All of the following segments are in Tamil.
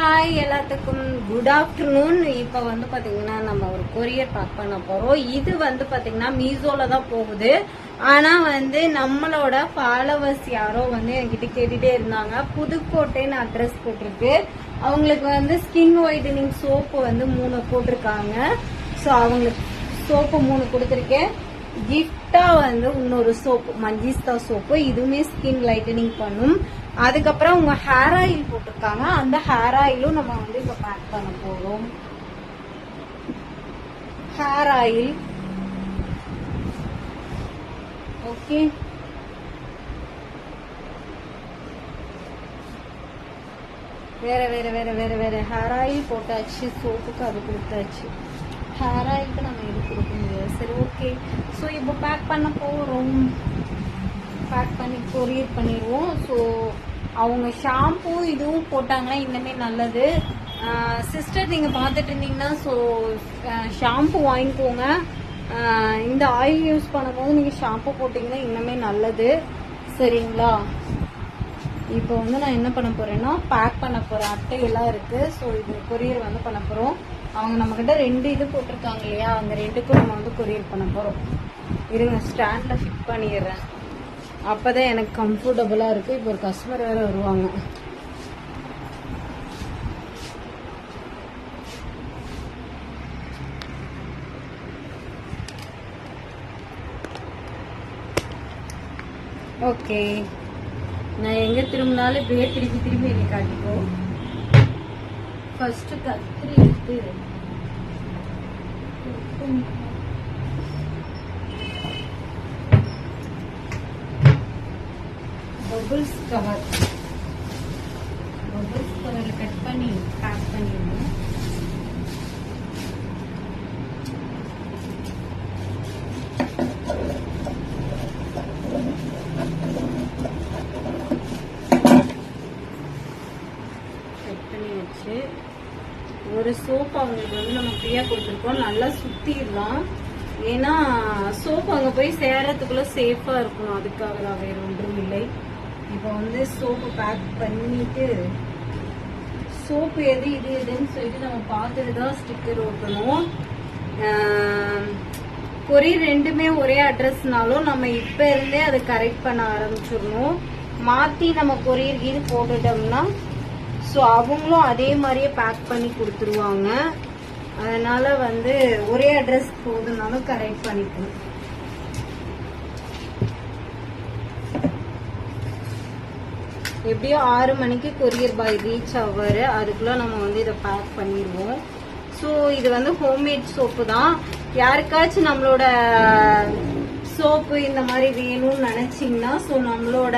ஹாய் எல்லாத்துக்கும் குட் ஆஃப்டர்நூன். இப்போ வந்து பாத்தீங்கன்னா நம்ம ஒரு கொரியர் பேக் பண்ண போறோம். இது வந்து பாத்தீங்கன்னா மீசோல தான் போகுது. ஆனா வந்து நம்மளோட ஃபாலோவர்ஸ் யாரோ வந்து என்கிட்ட கேட்டுட்டே இருந்தாங்க. புதுக்கோட்டைன்னு அட்ரஸ் போட்டிருக்கு. அவங்களுக்கு வந்து ஸ்கின் ஒயிட்டனிங் சோப்பு வந்து 3 போட்டிருக்காங்க. ஸோ அவங்களுக்கு சோப்பு 3 கொடுத்துருக்கேன். கிஃப்டா வந்து இன்னொரு சோப்பு மஞ்சிஸ்தா சோப்பு, இதுவுமே ஸ்கின் லைட்டனிங் பண்ணும். அதுக்கப்புறம் உங்க ஹேர் ஆயில் போட்டிருக்காங்க. அந்த ஹேர் ஆயிலும் நம்ம வந்து இப்ப பேக் பண்ண போறோம். Hair oil okay. வேற வேற வேற வேற வேற ஹேர் ஆயில் போட்டாச்சு. சோப்புக்கு அது கொடுத்தாச்சு. ஹேர் ஆயிலுக்கு நம்ம எது கொடுக்க முடியாது. சரி ஓகே. ஸோ இப்போ பேக் பண்ண போறோம். பேக் பண்ணி கொரியர் பண்ணிடுவோம். ஸோ அவங்க ஷாம்பூ இதுவும் போட்டாங்கன்னா இன்னுமே நல்லது. சிஸ்டர் நீங்கள் பார்த்துட்டு இருந்தீங்கன்னா ஸோ ஷாம்பூ வாங்கிக்கோங்க. இந்த ஆயில் யூஸ் பண்ணும்போது நீங்கள் ஷாம்பூ போட்டிங்கன்னா இன்னுமே நல்லது. சரிங்களா? இப்போ வந்து நான் என்ன பண்ண போறேன்னா பேக் பண்ண போறேன். அட்டையெல்லாம் இருக்கு. ஸோ இது கொரியர் வந்து பண்ண போறோம். அவங்க நம்ம கிட்ட 2 இது போட்டிருக்காங்க இல்லையா, அந்த 2க்கும் நம்ம வந்து கொரியர் பண்ண போறோம். இருங்க, ஸ்டாண்ட்ல ஃபிட் பண்ணிடுறேன். அப்பதான் எனக்கு கம்ஃபர்டபுளா இருக்கு. இப்போ ஒரு கஸ்டமர் வேற வருவாங்க. ஓகே, நான் எங்க திரும்பினாலும் இப்படியே திருப்பி திருப்பி என்னை காட்டிக்கோ. ஃபர்ஸ்ட் கத்திரி எடுத்து பபிள்ஸ் கவர் கட் பண்ணி பேக் பண்ணிடணும். கட் பண்ணி வச்சு ஒரு சோப் அவங்களுக்கு வந்து நம்ம ஃப்ரீயா கொடுத்துருக்கோம். நல்லா சுத்திடலாம். ஏன்னா சோப் அங்க போய் சேரத்துக்குள்ள சேஃபா இருக்கணும். அதுக்காக தான், வேற ஒன்றும் இல்லை. இப்போ வந்து சோப்பு பேக் பண்ணிட்டு சோப்பு எது இது எதுன்னு சொல்லிட்டு நம்ம பார்த்துட்டு தான் ஸ்டிக்கர் ஓட்டணும். கொரியர் 2மே ஒரே அட்ரஸ்னாலும் நம்ம இப்ப இருந்தே அதை கரெக்ட் பண்ண ஆரம்பிச்சிடணும். மாத்தி நம்ம கொரியர் இது போட்டுட்டோம்னா ஸோ அவங்களும் அதே மாதிரியே பேக் பண்ணி கொடுத்துருவாங்க. அதனால வந்து ஒரே அட்ரஸ் போதுனாலும் கரெக்ட் பண்ணிக்கணும். எப்படியோ 6 மணிக்கு கொரியர் பாய் ரீச் ஆவாரு. அதுக்குள்ள நம்ம வந்து இதை பேக் பண்ணிடுவோம். ஸோ இது வந்து ஹோம்மேட் சோப்பு தான். யாருக்காச்சும் நம்மளோட சோப்பு இந்த மாதிரி வேணும்னு நினைச்சீங்கன்னா ஸோ நம்மளோட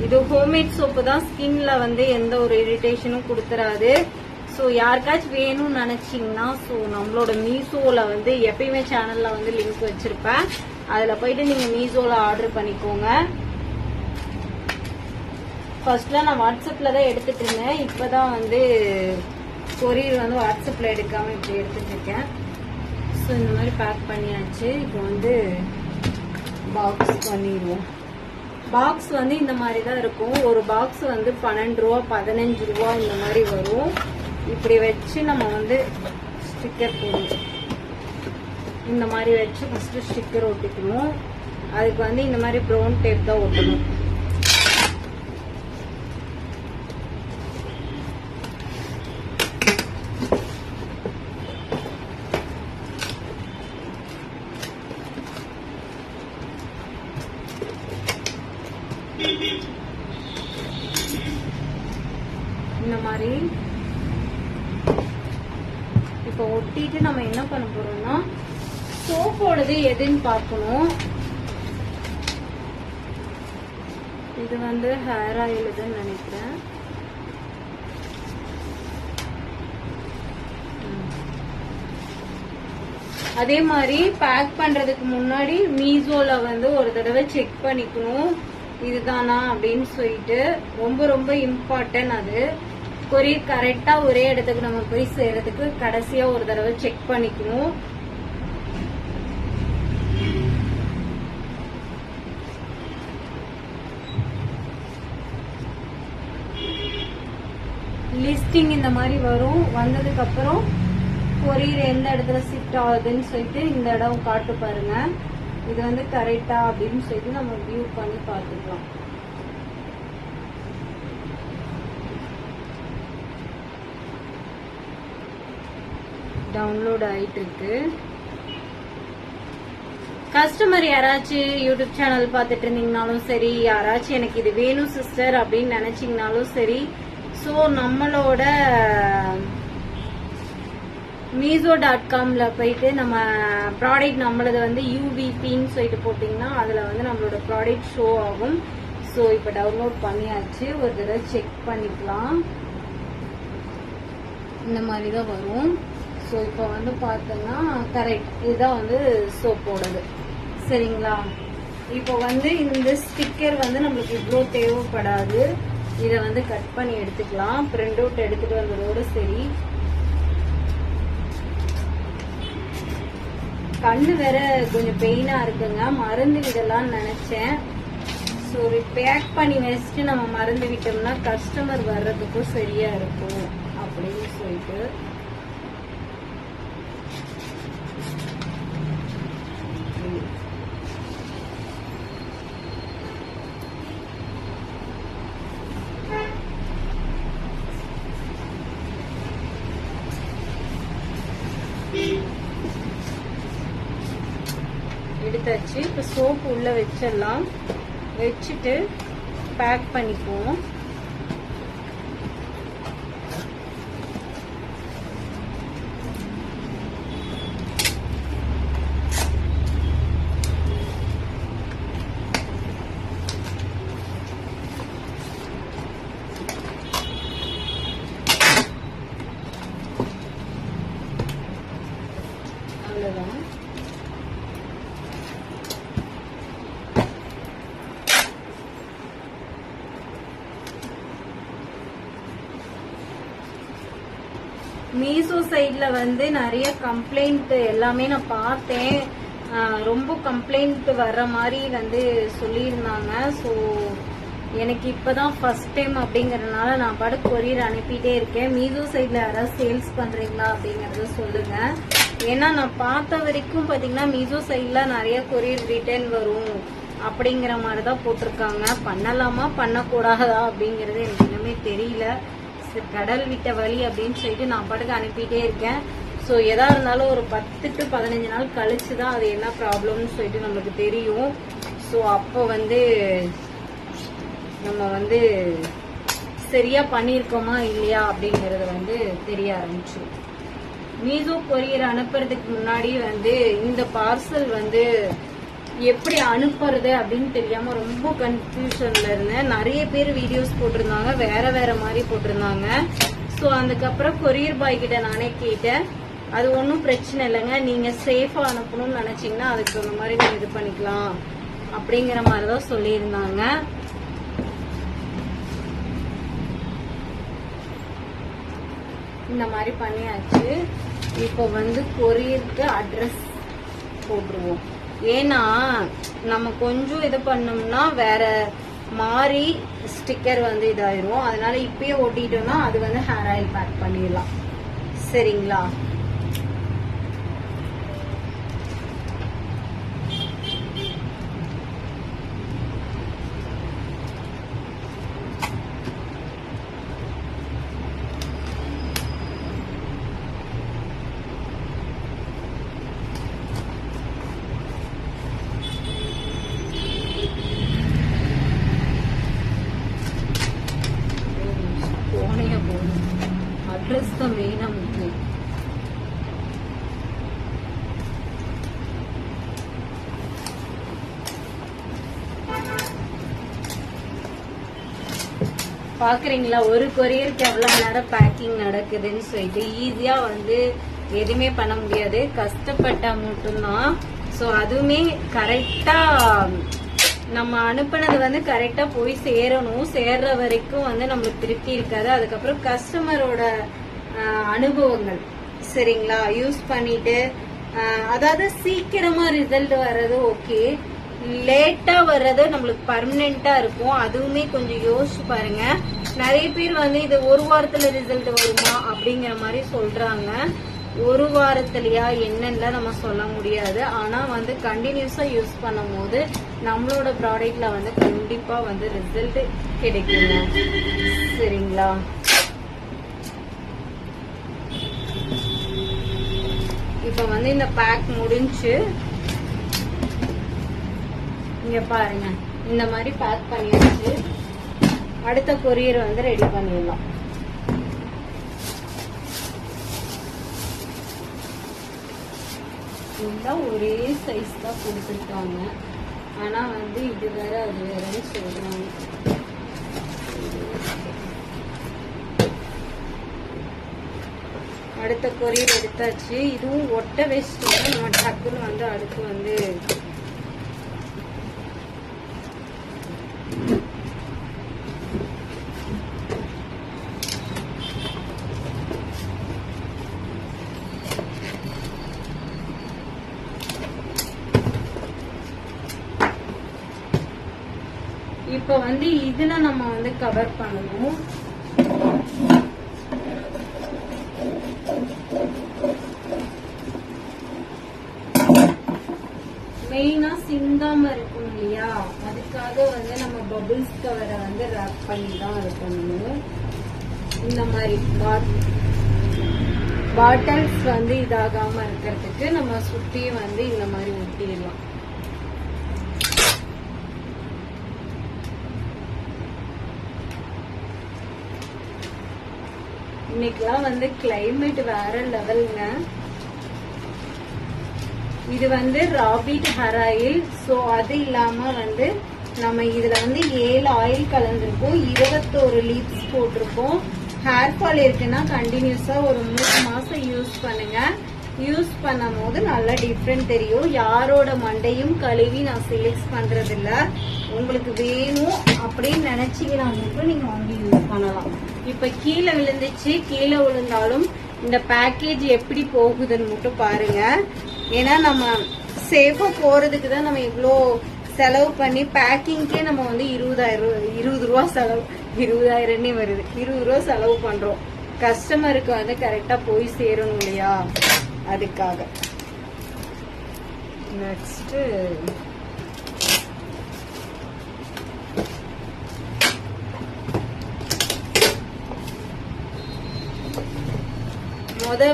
இது ஹோம்மேட் சோப்பு தான். ஸ்கின்ல வந்து எந்த ஒரு இரிட்டேஷனும் கொடுத்துறாது. ஸோ யாருக்காச்சும் வேணும்னு நினைச்சீங்கன்னா ஸோ நம்மளோட மீசோல வந்து எப்பயுமே சேனல்ல வந்து லிங்க் வச்சிருப்பேன். அதுல போயிட்டு நீங்க மீசோல ஆர்டர் பண்ணிக்கோங்க. ஃபர்ஸ்ட்ல நான் வாட்ஸ்அப்ல தான் எடுத்துட்டு இருந்தேன். இப்பதான் வந்து கொரியர் வந்து வாட்ஸ்அப்ல எடுக்காம இப்படி எடுத்துட்டு இருக்கேன். ஸோ இந்த மாதிரி பேக் பண்ணியாச்சு. இப்போ வந்து பாக்ஸ் பண்ணிடுவோம். பாக்ஸ் வந்து இந்த மாதிரி தான் இருக்கும். ஒரு பாக்ஸ் வந்து 12 ரூபா 15 ரூபா இந்த மாதிரி வரும். இப்படி வச்சு நம்ம வந்து ஸ்டிக்கர் போடணும். இந்த மாதிரி வச்சு ஃபர்ஸ்ட் ஸ்டிக்கர் ஒட்டிக்கணும். அதுக்கு வந்து இந்த மாதிரி ப்ரௌன் டேப் தான் ஒட்டணும். இந்த மாதிரி இப்போ ஒட்டிட்டு நம்ம என்ன பண்ண போறோம்னா சோப்போடது எதுன்னு பார்க்கணும். இது வந்து ஹேர் ஆயில் இதுன்னு நினைக்கிறேன். அதே மாதிரி பேக் பண்றதுக்கு முன்னாடி மீசோல வந்து ஒரு தடவை செக் பண்ணிக்கணும் இதுதானா அப்படின்னு சொல்லிட்டு. ரொம்ப ரொம்ப இம்பார்ட்டன்ட் அது. கொரியர் கரெக்டா ஒரே இடத்துக்கு நம்ம போய் சேர்றதுக்கு கடைசியா ஒரு தடவை செக் பண்ணிக்கணும். லிஸ்டிங் இந்த மாதிரி வரும். வந்ததுக்கு அப்புறம் கொரியர் எந்த இடத்துல ஷிஃப்ட் ஆகுதுன்னு சொல்லிட்டு இந்த இடம் காட்டு பாருங்க. இது வந்து கரெக்டா அப்படின்னு சொல்லிட்டு நம்ம வியூ பண்ணி பார்த்துக்கலாம். டவுன்லோட் ஆயிட்டு இருக்கு. கஸ்டமர் யாராச்சும் யூடியூப் சேனல் பார்த்துட்டு இருந்தீங்கனாலும் சரி, யாராச்சும் எனக்கு இது வேணும் சிஸ்டர் அப்படின்னு நினைச்சீங்கனாலும் சரி, ஸோ நம்மளோட மீஷோ.comல போயிட்டு நம்ம ப்ராடக்ட் நம்மளது வந்து UVPன்னு சொல்லிட்டு போட்டிங்கன்னா அதில் வந்து நம்மளோட ப்ராடக்ட் ஷோ ஆகும். ஸோ இப்போ டவுன்லோட் பண்ணியாச்சு. ஒரு தடவை செக் பண்ணிக்கலாம். இந்த மாதிரி தான் வரும். ஸோ இப்போ வந்து பார்த்தோன்னா கரெக்ட், இதுதான் வந்து சோப்போடது. சரிங்களா? இப்போ வந்து இந்த ஸ்டிக்கர் வந்து நம்மளுக்கு இவ்வளோ தேவைப்படாது. இதை வந்து கட் பண்ணி எடுத்துக்கலாம். பிரிண்ட் அவுட் எடுத்துட்டு வந்ததோடு சரி. கண்ணு வேற கொஞ்சம் பெயினா இருக்குங்க. மருந்து விடலாம்னு நினைச்சேன். ஸோ பேக் பண்ணி வச்சுட்டு நம்ம மருந்து விட்டோம்னா கஸ்டமர் வர்றதுக்கும் சரியா இருக்கும் அப்படின்னு சொல்லிட்டு எடுத்தாச்சு. இப்போ சோப்பு உள்ள வச்சிடலாம். வச்சுட்டு பேக் பண்ணிக்குவோம். அவ்வளோதான். மீஷோ சைட்ல வந்து நிறைய கம்ப்ளைண்ட் எல்லாமே நான் பார்த்தேன். ரொம்ப கம்ப்ளைண்ட் வர்ற மாதிரி வந்து சொல்லியிருந்தாங்க. ஸோ எனக்கு இப்பதான் ஃபர்ஸ்ட் டைம் அப்படிங்கறதுனால நான் பாட்டு கொரியர் அனுப்பிட்டே இருக்கேன். மீஷோ சைட்ல யாராவது சேல்ஸ் பண்றீங்களா அப்படிங்கறத சொல்லுங்க. ஏன்னா நான் பார்த்த வரைக்கும் பாத்தீங்கன்னா மீஷோ சைட்ல நிறைய கொரியர் ரிட்டர்ன் வரும் அப்படிங்கிற மாதிரி தான் போட்டிருக்காங்க. பண்ணலாமா பண்ணக்கூடாதா அப்படிங்கறது எனக்கு இன்னுமே தெரியல. கடல் விட்ட வழி அப்படின்னு சொல்லிட்டு நான் பாட்டுக்கு அனுப்பிட்டே இருக்கேன். ஸோ எதா இருந்தாலும் ஒரு 10 to 15 நாள் கழிச்சு தான் அது என்ன ப்ராப்ளம்னு சொல்லிட்டு நம்மளுக்கு தெரியும். ஸோ அப்போ வந்து நம்ம வந்து சரியா பண்ணியிருக்கோமா இல்லையா அப்படிங்கறது வந்து தெரிய ஆரம்பிச்சு. மீஷோ கொரியர் அனுப்புறதுக்கு முன்னாடி வந்து இந்த பார்சல் வந்து எப்படி அனுப்புறது அப்படின்னு தெரியாம ரொம்ப கன்ஃபியூஷன்ல இருந்தேன். நிறைய பேர் வீடியோஸ் போட்டிருந்தாங்க, வேற வேற மாதிரி போட்டிருந்தாங்க. ஸோ அதுக்கப்புறம் கொரியர் பாய் கிட்ட நானே கேட்டேன். அது ஒன்றும் பிரச்சனை இல்லைங்க, நீங்க சேஃபா அனுப்பணும்னு நினைச்சீங்கன்னா அதுக்கு தகுந்த மாதிரி நீங்க இது பண்ணிக்கலாம் அப்படிங்கிற மாதிரிதான் சொல்லியிருந்தாங்க. இந்த மாதிரி பண்ணியாச்சு. இப்போ வந்து கொரியருக்கு அட்ரஸ் போட்டுருவோம். ஏன்னா நம்ம கொஞ்சம் இது பண்ணோம்னா வேற மாறி ஸ்டிக்கர் வந்து இதாயிரும். அதனால இப்பயே ஒட்டிட்டோம்னா அது வந்து ஹேர் ஆயில் பேக் பண்ணிடலாம். சரிங்களா? அட்ரஸ் தான் மெயினா முக்கியம். பாக்குறீங்களா ஒரு கொரியருக்கு எவ்வளவு நேரம் பேக்கிங் நடக்குதுன்னு சொல்லிட்டு. ஈஸியா வந்து எதுவுமே பண்ண முடியாது, கஷ்டப்பட்டா மட்டும்தான். சோ அதுவுமே கரெக்டா நம்ம அனுப்புனது வந்து கரெக்டா போய் சேரணும். சேர்ற வரைக்கும் வந்து நம்மளுக்கு திருப்தி இருக்காது. அதுக்கப்புறம் கஸ்டமரோட அனுபவங்கள் சரிங்களா யூஸ் பண்ணிட்டு அதாவது சீக்கிரமா ரிசல்ட் வர்றது ஓகே, லேட்டா வர்றது நம்மளுக்கு பர்மனெண்டா இருக்கும். அதுவுமே கொஞ்சம் யோசிச்சு பாருங்க. நிறைய பேர் வந்து இது ஒரு வாரத்துல ரிசல்ட் வருமா அப்படிங்கிற மாதிரி சொல்றாங்க. ஒரு வாரத்திலயா என்னன்னு நம்ம சொல்ல முடியாது. ஆனா வந்து கண்டினியூஸா யூஸ் பண்ணும் போது நம்மளோட ப்ராடக்ட்ல வந்து கண்டிப்பா வந்து ரிசல்ட் கிடைக்குங்க. சரிங்களா? இப்ப வந்து இந்த பேக் முடிஞ்சு இங்க பாருங்க, இந்த மாதிரி பேக் பண்ணியாச்சு. அடுத்த கொரியர் வந்து ரெடி பண்ணிடலாம். எல்லாம் ஒரே சைஸ் தான் கொடுத்துருக்காங்க. ஆனா வந்து இது வேற அது வேறன்னு சொல்றாங்க. அடுத்த கொரியர் எடுத்தாச்சு. இதுவும் ஒட்ட வேஸ்ட் நம்ம டக்குன்னு வந்து அடுத்து வந்து இப்ப வந்து இதுல நம்ம வந்து கவர் பண்ணணும். மெயினா சிந்தாம இருக்கும் இல்லையா, அதுக்காக வந்து நம்ம பபிள்ஸ் கவரை வந்து ரேப் பண்ணி தான் இருக்கணும். இந்த மாதிரி பாட்டில்ஸ் வந்து இதாகாம இருக்கிறதுக்கு நம்ம சுத்தி வந்து இந்த மாதிரி ஒட்டிடலாம். இன்னைக்குலாம் வந்து கிளைமேட் வேற லெவலுங்க. இது வந்து ராபிட் ஹேர் ஆயில். ஸோ அது இல்லாம வந்து நம்ம இதுல வந்து 7 ஆயில் கலந்துருக்கோம், 21 லீவ்ஸ் போட்டிருக்கோம். ஹேர் ஃபால் இருக்குன்னா கண்டினியூஸா ஒரு 3 மாசம் யூஸ் பண்ணுங்க. யூஸ் பண்ணும் போது நல்லா டிஃப்ரெண்ட் தெரியும். யாரோட மண்டையும் கழுவி நான் சேல்ஸ் பண்றது இல்ல. உங்களுக்கு வேணும் அப்படின்னு நினைச்சீங்கன்னா மட்டும் நீங்க வாங்கி யூஸ் பண்ணலாம். இப்ப கீழே விழுந்துச்சு, கீழே விழுந்தாலும் இந்த பேக்கேஜ் எப்படி போகுதுன்னு மட்டும் பாருங்க. ஏன்னா நம்ம சேஃபா போறதுக்கு தான் நம்ம இவ்வளோ செலவு பண்ணி பேக்கிங்கே நம்ம வந்து 20 ரூபா செலவு, 20,000 வருது, 20 ரூபா செலவு பண்றோம். கஸ்டமருக்கு வந்து கரெக்டா போய் சேரணும் இல்லையா, அதுக்காக. நெக்ஸ்ட்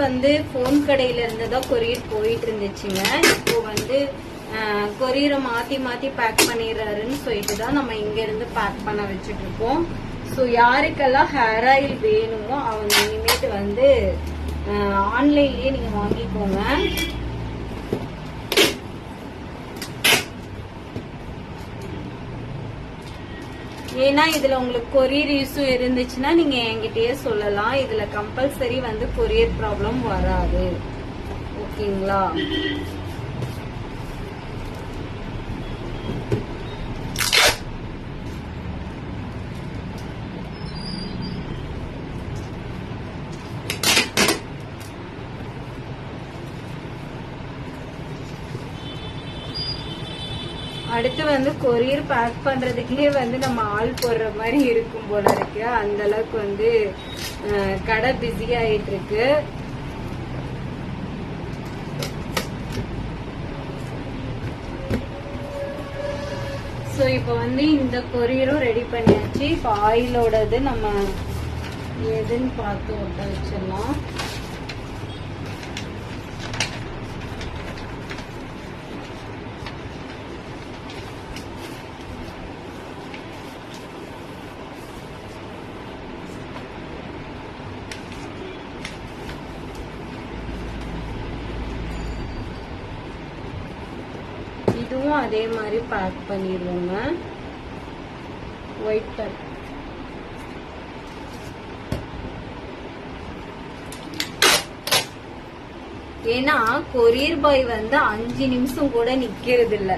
வந்து போன் கடையில இருந்துதான் கொரியர் போயிட்டு இருந்துச்சுங்க. இப்போ வந்து கொரியரை மாத்தி பேக் பண்ணிடுறாருன்னு சொல்லிட்டு தான் நம்ம இங்க இருந்து பேக் பண்ண வச்சுட்டு இருக்கோம். ஸோ யாருக்கெல்லாம் ஹேர் ஆயில் வேணுமோ அவங்க இனிமேட்டு வந்து ஆன்லைன்லயே நீங்க வாங்கிக்கோங்க. ஏன்னா இதுல உங்களுக்கு கொரியர் இஷ்யூ இருந்துச்சுன்னா நீங்க என்கிட்டயே சொல்லலாம். இதுல கம்பல்சரி வந்து கொரியர் ப்ராப்ளம் வராது. ஓகேங்களா? அடுத்து வந்து கொரியர் பேக் பண்றதுக்கே வந்து நம்ம ஆள் போடுற மாதிரி இருக்கும் போல இருக்கு. அந்த அளவுக்கு வந்து கடை பிஸி ஆயிட்டு இருக்கு. ஸோ இப்போ வந்து இந்த கொரியரும் ரெடி பண்ணியாச்சு. இப்போ ஆயிலோடது நம்ம எதுன்னு பார்த்து ஒட்ட வச்சிடலாம். இதுவும் அதே மாதிரி பேக் பண்ணிடுவோங்க. White pack. ஏன்னா கொரியர் பாய் வந்து 5 நிமிஷம் கூட நிக்கிறது இல்ல.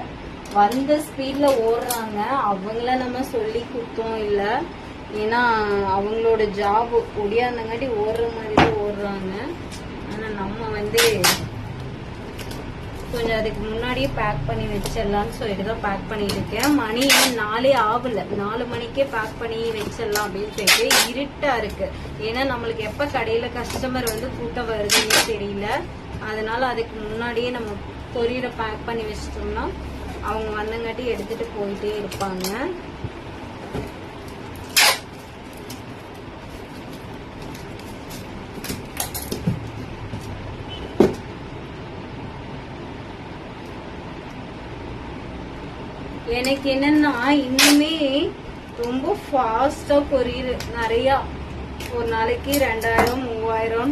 வந்த ஸ்பீட்ல ஓடுறாங்க. அவங்கள நம்ம சொல்லி குத்தோம் இல்ல. ஏன்னா அவங்களோட ஜாப் ஒடியாந்தங்காட்டி ஓடுற மாதிரி தான் ஓடுறாங்க. ஆனா நம்ம வந்து கொஞ்சம் அதுக்கு முன்னாடியே பேக் பண்ணி வச்சிடலாம்னு சொல்லிட்டு தான் பேக் பண்ணிட்டு இருக்கேன். மணி 4 ஆகல, 4 மணிக்கே பேக் பண்ணி வச்சிடலாம் அப்படின்னு சொல்லிட்டு இருட்டா இருக்கு. ஏன்னா நம்மளுக்கு எப்ப கடையில கஸ்டமர் வந்து கூட்டம் வருதுன்னு தெரியல. அதனால அதுக்கு முன்னாடியே நம்ம கொரியரை பேக் பண்ணி வச்சிட்டோம்னா அவங்க வந்தங்காட்டி எடுத்துட்டு போயிட்டே இருப்பாங்க. எனக்கு என்னன்னா இன்னுமே ரொம்ப ஃபாஸ்டா கொரியர் நிறைய ஒரு நாளைக்கு 2000 3000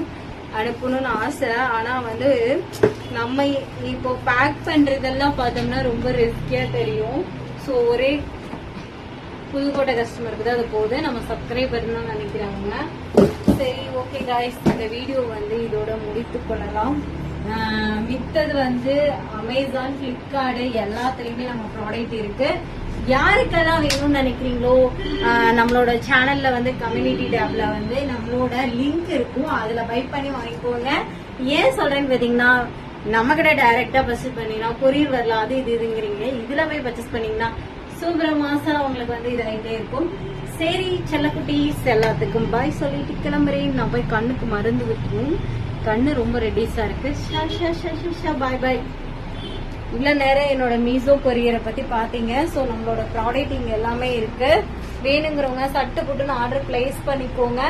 அனுப்பணும்னு ஆசை. ஆனா வந்து நம்ம இப்போ பேக் பண்றதெல்லாம் பார்த்தோம்னா ரொம்ப ரிஸ்கியா தெரியும். ஸோ ஒரே புதுக்கோட்டை கஸ்டமருக்கு தான் அது போகுது. நம்ம சப்ஸ்கிரைபர் தான் நினைக்கிறாங்க. சரி ஓகே காய்ஸ், இந்த வீடியோ வந்து இதோட முடித்து கொள்ளலாம். மித்தது வந்து அமேசான், பிளிப்கார்ட் எல்லாத்துலயுமே நம்ம ப்ராடக்ட் இருக்கு. யாருக்கெல்லாம் வேணும்னு நினைக்கிறீங்களோ நம்மளோட சேனல்ல வந்து கம்யூனிட்டி டேப்ல வந்து நம்மளோட லிங்க் இருக்கும், அதுல பை பண்ணி வாங்கிக்கோங்க. ஏன் சொல்றேன்னு பாத்தீங்கன்னா, நம்ம கிட்ட டைரக்டா பர்ச்சேஸ் பண்ணீங்கன்னா கொரியர் வரல, அது இதுங்கிறீங்க. இதுல போய் பர்ச்சேஸ் பண்ணீங்கன்னா சூப்பர் மாசம் உங்களுக்கு வந்து இதாயிட்டே இருக்கும். சரி செல்லக்குட்டீஸ் எல்லாத்துக்கும் பாய் சொல்லிட்டு கிளம்புறேன். நான் போய் கண்ணுக்கு மருந்து வைக்கும், கண்ணு ரொம்ப ரெடிஸா இருக்கு. பாய் பாய். இவ்வளவு நேரம் என்னோட மீசோ கொரியரை பத்தி பாத்தீங்க. சோ நம்மளோட ப்ராடக்ட் இங்க எல்லாமே இருக்கு. வேணுங்கிறவங்க சட்டு புட்டுன்னு ஆர்டர் பிளேஸ் பண்ணிக்கோங்க.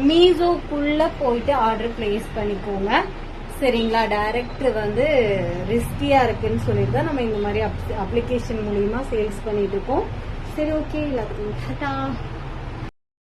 மீசோக்குள்ள போயிட்டு ஆர்டர் பிளேஸ் பண்ணிக்கோங்க. சரிங்களா? டைரக்ட் வந்து ரிஸ்கியா இருக்குன்னு சொல்லிட்டு தான் நம்ம இந்த மாதிரி அப்ளிகேஷன் மூலியமா சேல்ஸ் பண்ணிட்டு இருக்கோம். சரி ஓகே, எல்லாத்துக்கும் டாடா.